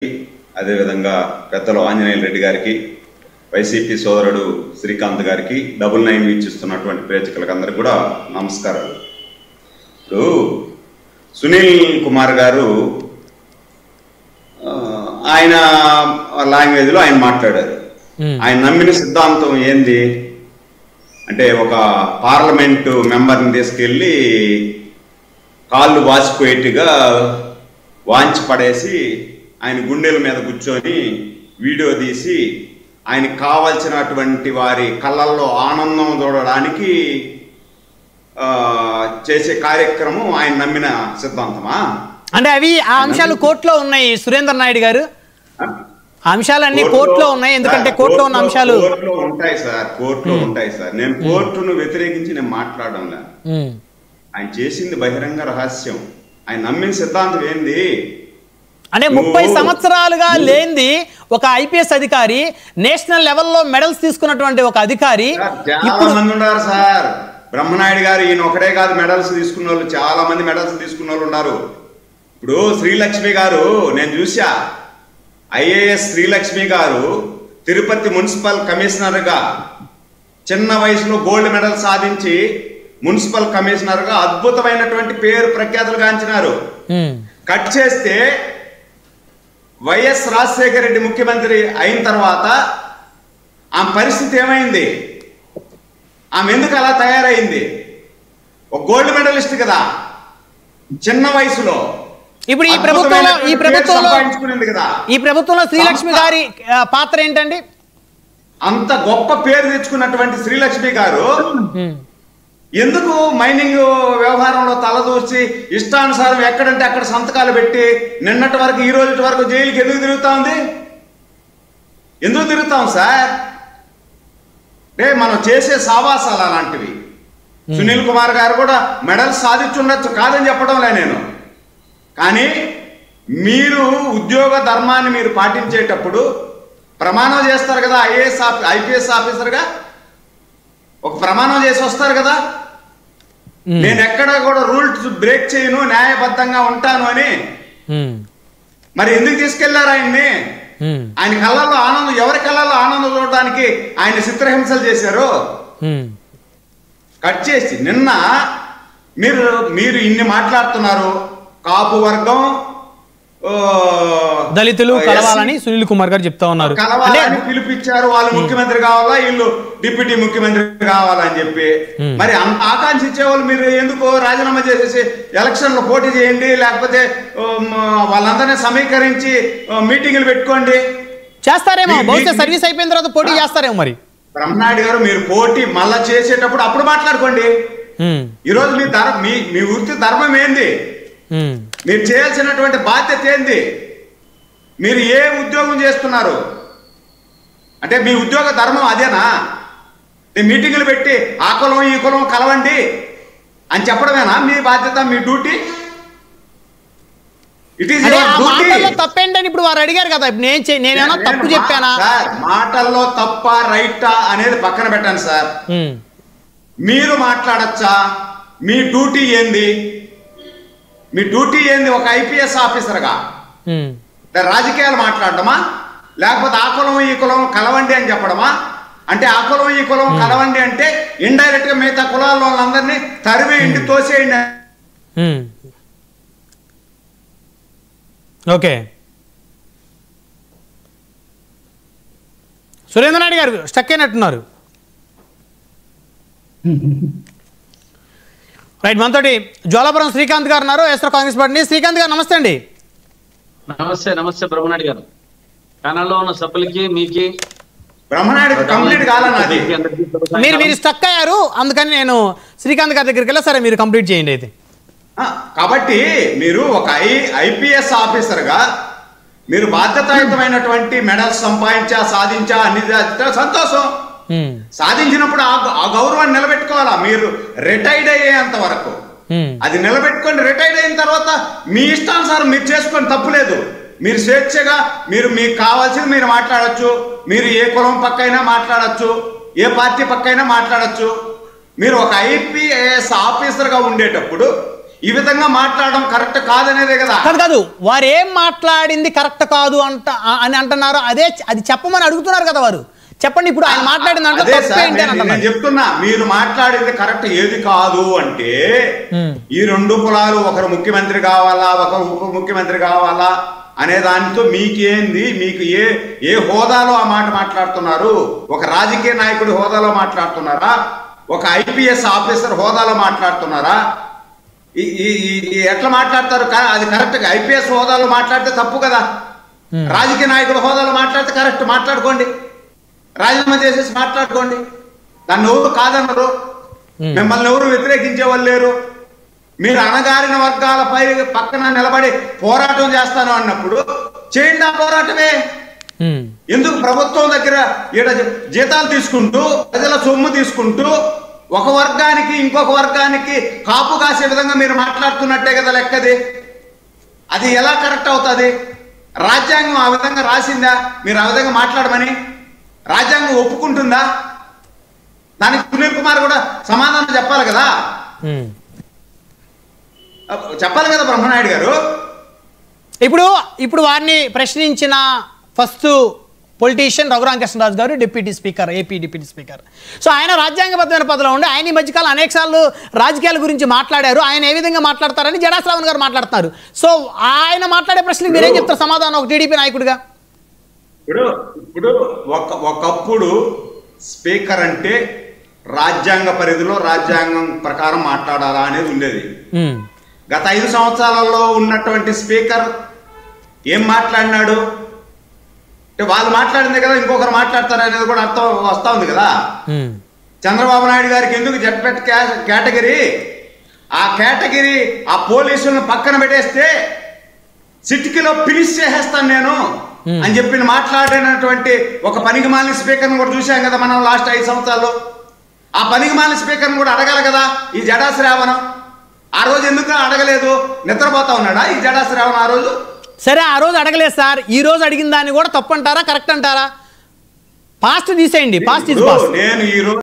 అదేవిధంగా పెద్దలు ఆంజనేయులు రెడ్డి గారికి, వైసీపీ సోదరుడు శ్రీకాంత్ గారికి, 99 వీక్షిస్తున్నటువంటి ప్రేక్షకులకు అందరికీ కూడా నమస్కారాలు. ఇప్పుడు సునీల్ కుమార్ గారు ఆయన లాంగ్వేజ్లో ఆయన మాట్లాడారు. ఆయన నమ్మిన సిద్ధాంతం ఏంది అంటే, ఒక పార్లమెంటు మెంబర్ని తీసుకెళ్ళి కాళ్ళు వాచిపోయేట్టుగా వాంచి పడేసి ఆయన గుండెల మీద కూర్చొని వీడియో తీసి ఆయనకు కావాల్సినటువంటి వారి కళ్ళల్లో ఆనందం చూడడానికి చేసే కార్యక్రమం ఆయన నమ్మిన సిద్ధాంతమా? అంటే అవి ఆ అంశాలు కోర్టులో ఉన్నాయి సురేంద్ర నాయుడు గారు. అంశాలన్నీ కోర్టులో ఉన్నాయి, ఎందుకంటే కోర్టులో ఉన్న అంశాలు కోర్టులో ఉంటాయి సార్, కోర్టులో ఉంటాయి సార్. నేను కోర్టును వ్యతిరేకించి నేను మాట్లాడడం లేదు. ఆయన చేసింది బహిరంగ రహస్యం. ఆయన నమ్మిన సిద్ధాంతం ఏంది అంటే 30 సంవత్సరాలుగా లేనిది ఒక ఐపీఎస్ అధికారి, నేషనల్ లెవెల్లో మెడల్స్ తీసుకున్నటువంటి ఒక అధికారి చాలా మంది ఉన్నారు సార్. బ్రహ్మనాయుడు గారు ఈయన ఒకటే కాదు మెడల్స్ తీసుకున్న వాళ్ళు, చాలా మంది మెడల్స్ తీసుకున్న వాళ్ళు ఉన్నారు. ఇప్పుడు శ్రీలక్ష్మి గారు నేను చూసా, ఐఏఎస్ శ్రీలక్ష్మి గారు తిరుపతి మున్సిపల్ కమిషనర్గా చిన్న వయసులో గోల్డ్ మెడల్ సాధించి మున్సిపల్ కమిషనర్గా అద్భుతమైనటువంటి పేరు ప్రఖ్యాతులు గాంచినారు. కట్ చేస్తే వైఎస్ రాజశేఖర రెడ్డి ముఖ్యమంత్రి అయిన తర్వాత ఆమె పరిస్థితి ఏమైంది? ఆమె ఎందుకు అలా తయారైంది? ఒక గోల్డ్ మెడలిస్ట్ కదా చిన్న వయసులో. ఇప్పుడు ఈ ప్రభుత్వంలో శ్రీలక్ష్మి గారి పాత్ర ఏంటండి? అంత గొప్ప పేరు తెచ్చుకున్నటువంటి శ్రీలక్ష్మి గారు ఎందుకు మైనింగ్ వ్యవహారంలో తలదూర్చి ఇష్టానుసారం ఎక్కడంటే అక్కడ సంతకాలు పెట్టి నిన్నటి వరకు ఈ రోజు వరకు జైలుకి ఎందుకు తిరుగుతా ఉంది? ఎందుకు తిరుగుతాం సార్? మనం చేసే సావాసాలు అలాంటివి. సునీల్ కుమార్ గారు కూడా మెడల్ సాధించుండొచ్చు, కాదని చెప్పడంలే నేను. కానీ మీరు ఉద్యోగ ధర్మాన్ని మీరు పాటించేటప్పుడు ప్రమాణం చేస్తారు కదా, ఐపీఎస్ ఆఫీసర్గా ఒక ప్రమాణం చేసి వస్తారు కదా, నేను ఎక్కడ కూడా రూల్స్ బ్రేక్ చేయను, న్యాయబద్ధంగా ఉంటాను అని. మరి ఎందుకు తీసుకెళ్లారు ఆయన్ని? ఆయన కళ్ళల్లో ఆనందం, ఎవరి కళ్ళల్లో ఆనందం చూడడానికి ఆయన చిత్రహింసలు చేశారు. కట్ చేసి నిన్న మీరు ఇన్ని మాట్లాడుతున్నారు. కాపు వర్గం, దళితులు కలవాలని సునీల్ కుమార్ గారు చెప్తా ఉన్నారు. కలవాలని పిలిపించారు. వాళ్ళు ముఖ్యమంత్రి కావాలా, వీళ్ళు డిప్యూటీ ముఖ్యమంత్రి కావాలని చెప్పి. మరి అంత ఆకాంక్షించే వాళ్ళు మీరు ఎందుకు రాజీనామా చేసేసి ఎలక్షన్లో పోటీ చేయండి, లేకపోతే వాళ్ళందరినీ సమీకరించి మీటింగులు పెట్టుకోండి. చేస్తారేమో, బహుశా సర్వీస్ అయిపోయిన తర్వాత పోటీ చేస్తారేమో. మరి బ్రహ్మనాయుడు గారు మీరు పోటీ మళ్ళా చేసేటప్పుడు అప్పుడు మాట్లాడుకోండి. ఈరోజు మీ వృత్తి ధర్మం ఏంది? మీరు చేయాల్సినటువంటి బాధ్యత ఏంది? మీరు ఏ ఉద్యోగం చేస్తున్నారు అంటే మీ ఉద్యోగ ధర్మం అదేనా? మీటింగులు పెట్టి ఆ కులం ఈ కులం కలవండి అని చెప్పడమేనా మీ బాధ్యత, మీ duty? It is your duty. తప్పేంటని ఇప్పుడు వారు అడిగారు కదా, నేనేమన్నా తప్పు చెప్పానా? మాటల్లో తప్ప రైటా అనేది పక్కన పెట్టండి సార్. మీరు మాట్లాడచ్చా? మీ డ్యూటీ ఏంది? మీ డ్యూటీ ఏంది? ఒక ఐపీఎస్ ఆఫీసర్గా రాజకీయాలు మాట్లాడటమా, లేకపోతే ఆ కులం ఈ కులం కలవండి అని చెప్పడమా? అంటే ఆ కులం ఈ కులం కలవండి అంటే ఇండైరెక్ట్ గా మిగతా కులాల వాళ్ళందరినీ తరివేయండి, తోసేయండి. ఓకే, సురేంద్ర నాయుడు గారు స్టక్ అయినట్టున్నారు. రైట్, మనతోటి జ్వాలాపురం శ్రీకాంత్ గారు ఉన్నారు, ఎస్ఆర్ కాంగ్రెస్ పార్టీ. శ్రీకాంత్ గారు నమస్తే అండి. నమస్తే బ్రహ్మనాయుడు గారు. ఛానల్లో ఉన్న సభ్యులకి మీకు మీరు స్టక్ అయ్యారు, అందుకని నేను శ్రీకాంత్ గారి దగ్గరికి వెళ్ళా. సరే, మీరు కంప్లీట్ చేయండి అయితే. కాబట్టి మీరు ఒక ఐపీఎస్ ఆఫీసర్గా మీరు బాధ్యతాయుతమైనటువంటి మెడల్స్ సాధించా అన్ని సంతోషం. సాధించినప్పుడు ఆ గౌరవాన్ని నిలబెట్టుకోవాలా. మీరు రిటైర్డ్ అయ్యేంత వరకు అది నిలబెట్టుకొని రిటైర్డ్ అయిన తర్వాత మీ ఇష్టానుసారం మీరు చేసుకొని తప్పులేదు. మీరు స్వేచ్ఛగా మీకు కావాల్సింది మీరు మాట్లాడచ్చు. మీరు ఏ కులం పక్కైనా మాట్లాడచ్చు, ఏ పార్టీ పక్కైనా మాట్లాడచ్చు. మీరు ఒక ఐపీఎస్ ఆఫీసర్గా ఉండేటప్పుడు ఈ విధంగా మాట్లాడడం కరెక్ట్ కాదనేదే కదా. కాదు వారు ఏం మాట్లాడింది కరెక్ట్ కాదు అని అంటున్నారు. అది చెప్పమని అడుగుతున్నారు కదా వారు. చెప్పండి ఇప్పుడు ఆయన మాట్లాడింది అంటే నేను చెప్తున్నా, మీరు మాట్లాడింది కరెక్ట్ ఏది కాదు అంటే ఈ రెండు కులాలు ఒకరు ముఖ్యమంత్రి కావాలా ఒకరు ఉప ముఖ్యమంత్రి కావాలా అనే దానితో మీకేంది, మీకు ఏ హోదాలో ఆ మాట మాట్లాడుతున్నారు? ఒక రాజకీయ నాయకుడి హోదాలో మాట్లాడుతున్నారా? ఒక ఐపీఎస్ ఆఫీసర్ హోదాలో మాట్లాడుతున్నారా? ఎట్లా మాట్లాడతారు? అది కరెక్ట్. ఐపీఎస్ హోదాలో మాట్లాడితే తప్పు కదా. రాజకీయ నాయకుడి హోదాలో మాట్లాడితే కరెక్ట్. మాట్లాడుకోండి, రాజీనామా చేసేసి మాట్లాడుకోండి. దాన్ని ఎవరు కాదన్నారు, మిమ్మల్ని ఎవరు వ్యతిరేకించే వాళ్ళు లేరు. మీరు అణగారిన వర్గాలపై పక్కన నిలబడి పోరాటం చేస్తాను అన్నప్పుడు చేయండి ఆ పోరాటమే. ఎందుకు ప్రభుత్వం దగ్గర జీతాలు తీసుకుంటూ ప్రజల సొమ్ము తీసుకుంటూ ఒక వర్గానికి ఇంకొక వర్గానికి కాపు కాసే విధంగా మీరు మాట్లాడుతున్నట్టే కదా లెక్కది. అది ఎలా కరెక్ట్ అవుతుంది? రాజ్యాంగం ఆ విధంగా రాసిందా మీరు ఆ విధంగా మాట్లాడమని? రాజ్యాంగం ఒప్పుకుంటుందా? దానికి సునీల్ కుమార్ కూడా సమాధానం చెప్పాలి కదా. చెప్పాలి కదా బ్రహ్మనాయుడు గారు. ఇప్పుడు వారిని ప్రశ్నించిన ఫస్ట్ పొలిటీషియన్ రఘురామకృష్ణరాజు గారు, deputy speaker, AP deputy speaker. So ఆయన రాజ్యాంగబద్ధమైన పదవిలో ఉండి ఆయన ఈ మధ్యకాలం అనేక సార్లు రాజకీయాల గురించి మాట్లాడారు. ఆయన ఏ విధంగా మాట్లాడతారని జడా శ్రావణ్ గారు మాట్లాడుతున్నారు. సో ఆయన మాట్లాడే ప్రశ్నలకు మీరేం చెప్తారు సమాధానం ఒక టీడీపీ నాయకుడిగా? ఇప్పుడు ఒకప్పుడు స్పీకర్ అంటే రాజ్యాంగ పరిధిలో రాజ్యాంగం ప్రకారం మాట్లాడాలా అనేది ఉండేది. గత 5 సంవత్సరాలలో ఉన్నటువంటి స్పీకర్ ఏం మాట్లాడినాడు అంటే వాళ్ళు మాట్లాడిందే కదా ఇంకొకరు మాట్లాడతారు అనేది కూడా అర్థం వస్తా ఉంది కదా. చంద్రబాబు నాయుడు గారికి ఎందుకు జడ్పెట్ కేటగిరీ, ఆ కేటగిరీ ఆ పోలీసులను పక్కన పెట్టేస్తే సిట్కిలో ఫినిష్ చేసేస్తాను నేను అని చెప్పి మాట్లాడినటువంటి ఒక పనికిమాలిన స్పీకర్ని కూడా చూసాం కదా మనం లాస్ట్ 5 సంవత్సరాల్లో. ఆ పనికిమాలిన స్పీకర్ని కూడా అడగాలి కదా ఈ జడా శ్రావణం. ఆ రోజు ఎందుకు అడగలేదు? నిద్రపోతా ఉన్నాడా ఈ జడా శ్రావణం ఆ రోజు? సరే ఆ రోజు అడగలేదు సార్, ఈ రోజు అడిగిన దాన్ని కూడా తప్పు అంటారా కరెక్ట్ అంటారా? పాస్ట్ తీసేయండి, పాస్ట్ నేను ఈ రోజు